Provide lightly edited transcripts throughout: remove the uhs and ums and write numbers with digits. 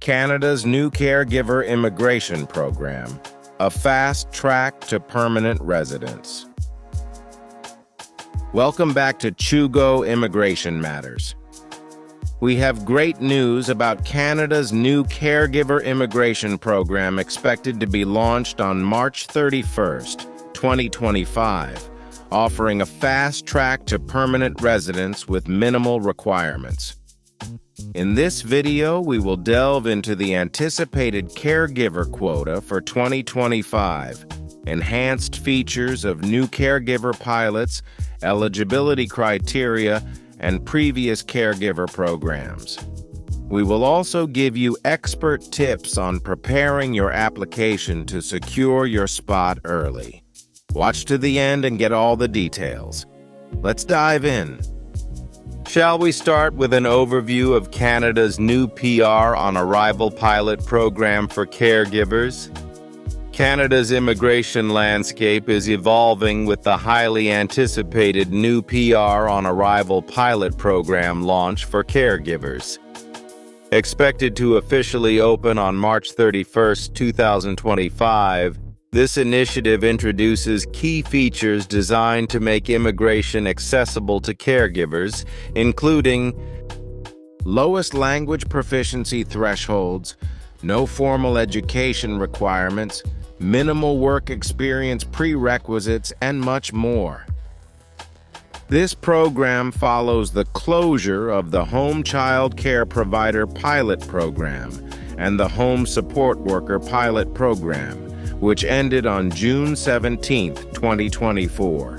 Canada's new Caregiver Immigration Program, a fast track to permanent residence. Welcome back to Chugo Immigration Matters. We have great news about Canada's new Caregiver Immigration Program expected to be launched on March 31st, 2025, offering a fast track to permanent residence with minimal requirements. In this video, we will delve into the anticipated caregiver quota for 2025, enhanced features of new caregiver pilots, eligibility criteria, and previous caregiver programs. We will also give you expert tips on preparing your application to secure your spot early. Watch to the end and get all the details. Let's dive in. Shall we start with an overview of Canada's new PR on Arrival pilot program for caregivers? Canada's immigration landscape is evolving with the highly anticipated new PR on Arrival pilot program launch for caregivers. Expected to officially open on March 31, 2025, this initiative introduces key features designed to make immigration accessible to caregivers, including lowest language proficiency thresholds, no formal education requirements, minimal work experience prerequisites, and much more. This program follows the closure of the Home Child Care Provider Pilot Program and the Home Support Worker Pilot Program, which ended on June 17, 2024.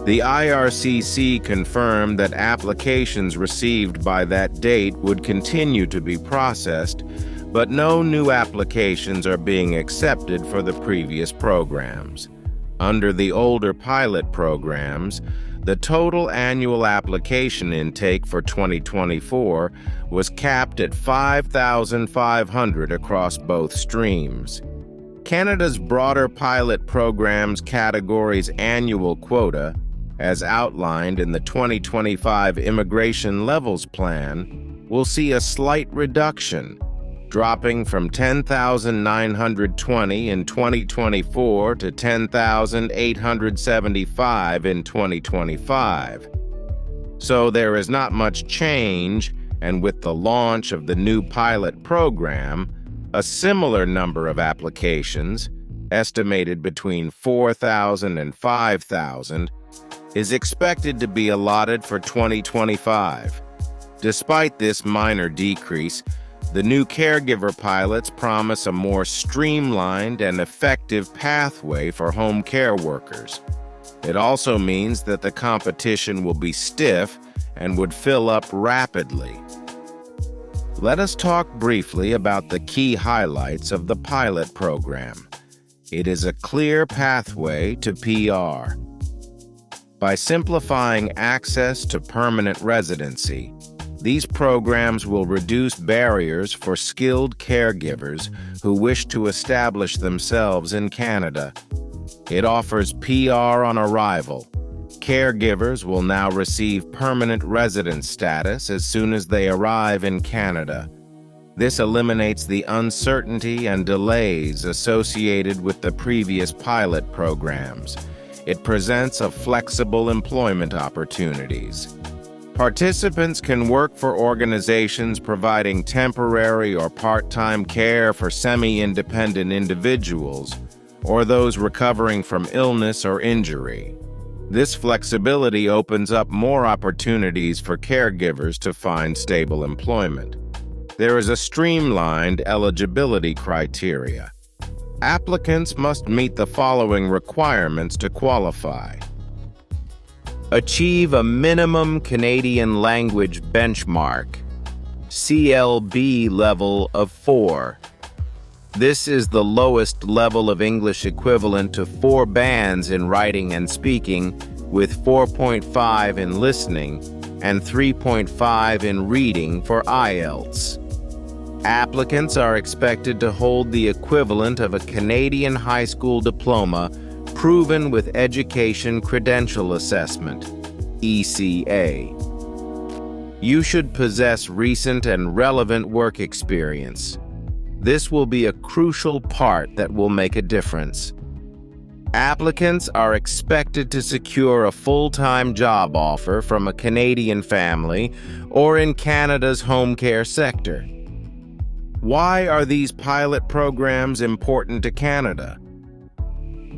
The IRCC confirmed that applications received by that date would continue to be processed, but no new applications are being accepted for the previous programs. Under the older pilot programs, the total annual application intake for 2024 was capped at 5,500 across both streams. Canada's broader pilot program's category's annual quota, as outlined in the 2025 Immigration Levels Plan, will see a slight reduction, dropping from 10,920 in 2024 to 10,875 in 2025. So there is not much change, and with the launch of the new pilot program, a similar number of applications, estimated between 4,000 and 5,000, is expected to be allotted for 2025. Despite this minor decrease, the new caregiver pilots promise a more streamlined and effective pathway for home care workers. It also means that the competition will be stiff and would fill up rapidly. Let us talk briefly about the key highlights of the pilot program. It is a clear pathway to PR. By simplifying access to permanent residency, these programs will reduce barriers for skilled caregivers who wish to establish themselves in Canada. It offers PR on arrival. Caregivers will now receive permanent residence status as soon as they arrive in Canada. This eliminates the uncertainty and delays associated with the previous pilot programs. It presents a flexible employment opportunities. Participants can work for organizations providing temporary or part-time care for semi-independent individuals or those recovering from illness or injury. This flexibility opens up more opportunities for caregivers to find stable employment. There is a streamlined eligibility criteria. Applicants must meet the following requirements to qualify. Achieve a minimum Canadian language benchmark, CLB level of 4. This is the lowest level of English equivalent to 4 bands in writing and speaking, with 4.5 in listening and 3.5 in reading for IELTS. Applicants are expected to hold the equivalent of a Canadian high school diploma proven with Education Credential Assessment, ECA. You should possess recent and relevant work experience. This will be a crucial part that will make a difference. Applicants are expected to secure a full-time job offer from a Canadian family or in Canada's home care sector. Why are these pilot programs important to Canada?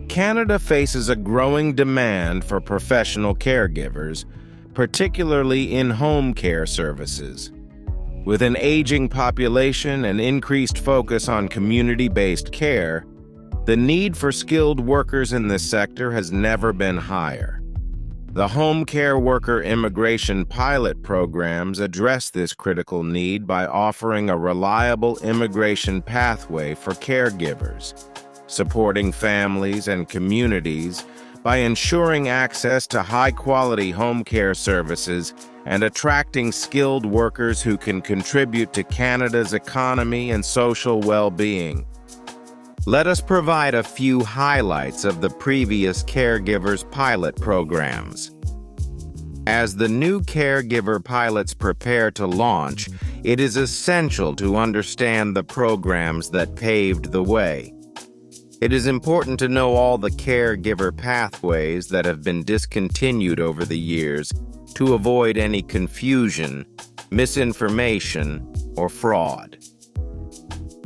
Canada faces a growing demand for professional caregivers, particularly in home care services. With an aging population and increased focus on community-based care, the need for skilled workers in this sector has never been higher. The home care worker immigration pilot programs address this critical need by offering a reliable immigration pathway for caregivers, supporting families and communities by ensuring access to high-quality home care services and attracting skilled workers who can contribute to Canada's economy and social well-being. Let us provide a few highlights of the previous Caregivers pilot programs. As the new Caregiver pilots prepare to launch, it is essential to understand the programs that paved the way. It is important to know all the caregiver pathways that have been discontinued over the years to avoid any confusion, misinformation, or fraud.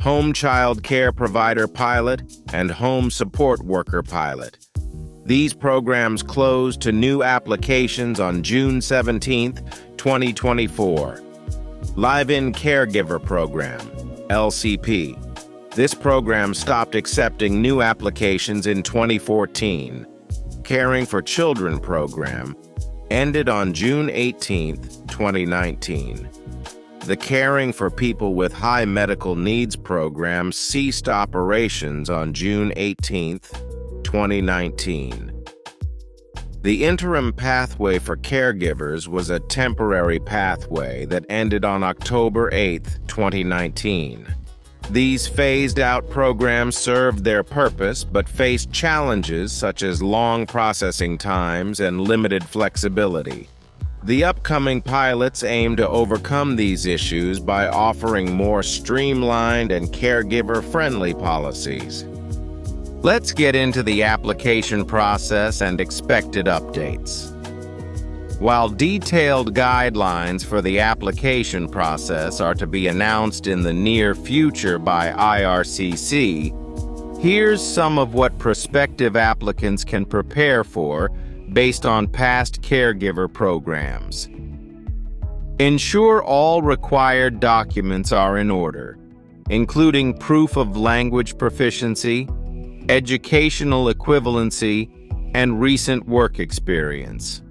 Home Child Care Provider Pilot and Home Support Worker Pilot. These programs closed to new applications on June 17, 2024. Live-In Caregiver Program, LCP. This program stopped accepting new applications in 2014. Caring for Children Program ended on June 18, 2019. The Caring for People with High Medical Needs program ceased operations on June 18, 2019. The interim pathway for caregivers was a temporary pathway that ended on October 8, 2019. These phased-out programs served their purpose but faced challenges such as long processing times and limited flexibility. The upcoming pilots aim to overcome these issues by offering more streamlined and caregiver-friendly policies. Let's get into the application process and expected updates. While detailed guidelines for the application process are to be announced in the near future by IRCC, here's some of what prospective applicants can prepare for based on past caregiver programs. Ensure all required documents are in order, including proof of language proficiency, educational equivalency, and recent work experience.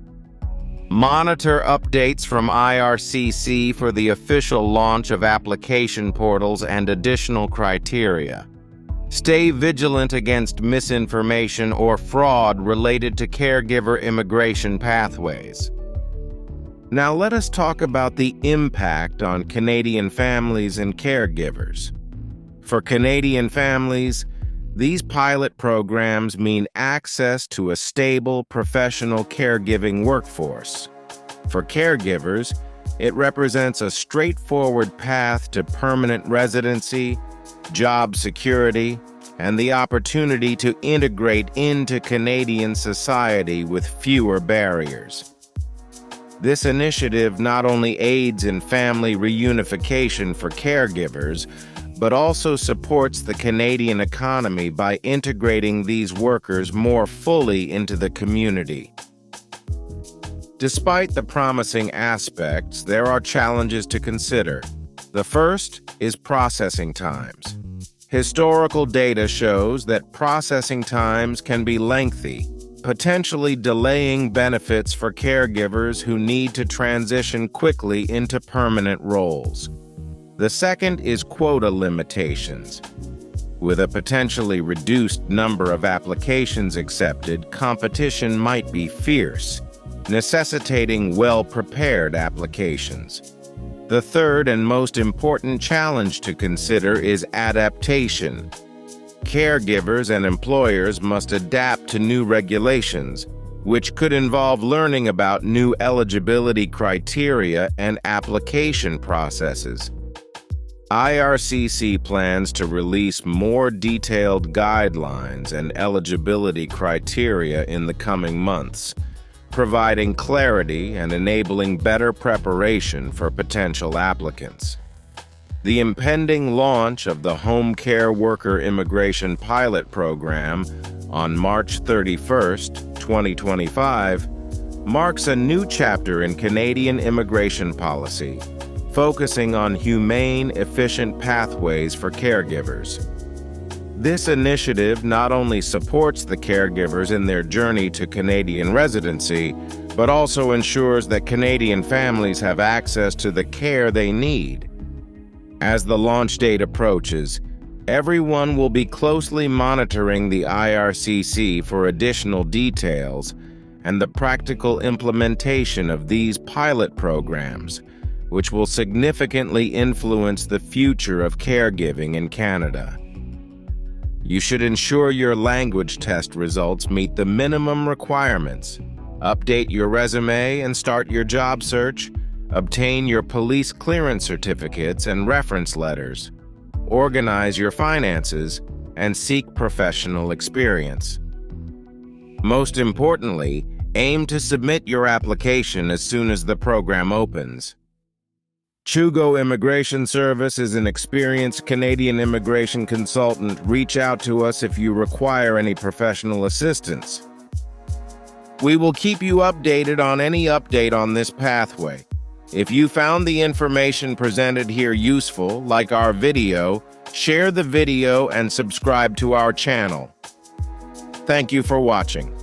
Monitor updates from IRCC for the official launch of application portals and additional criteria. Stay vigilant against misinformation or fraud related to caregiver immigration pathways. Now let us talk about the impact on Canadian families and caregivers. For Canadian families, these pilot programs mean access to a stable, professional caregiving workforce. For caregivers, it represents a straightforward path to permanent residency, job security, and the opportunity to integrate into Canadian society with fewer barriers. This initiative not only aids in family reunification for caregivers, but also supports the Canadian economy by integrating these workers more fully into the community. Despite the promising aspects, there are challenges to consider. The first is processing times. Historical data shows that processing times can be lengthy, potentially delaying benefits for caregivers who need to transition quickly into permanent roles. The second is quota limitations. With a potentially reduced number of applications accepted, competition might be fierce, necessitating well-prepared applications. The third and most important challenge to consider is adaptation. Caregivers and employers must adapt to new regulations, which could involve learning about new eligibility criteria and application processes. IRCC plans to release more detailed guidelines and eligibility criteria in the coming months, providing clarity and enabling better preparation for potential applicants. The impending launch of the Home Care Worker Immigration Pilot Program on March 31, 2025, marks a new chapter in Canadian immigration policy, focusing on humane, efficient pathways for caregivers. This initiative not only supports the caregivers in their journey to Canadian residency, but also ensures that Canadian families have access to the care they need. As the launch date approaches, everyone will be closely monitoring the IRCC for additional details and the practical implementation of these pilot programs, which will significantly influence the future of caregiving in Canada. You should ensure your language test results meet the minimum requirements, update your resume and start your job search, obtain your police clearance certificates and reference letters, organize your finances, and seek professional experience. Most importantly, aim to submit your application as soon as the program opens. Chugo Immigration Services is an experienced Canadian immigration consultant. Reach out to us if you require any professional assistance. We will keep you updated on any update on this pathway. If you found the information presented here useful, like our video, share the video and subscribe to our channel. Thank you for watching.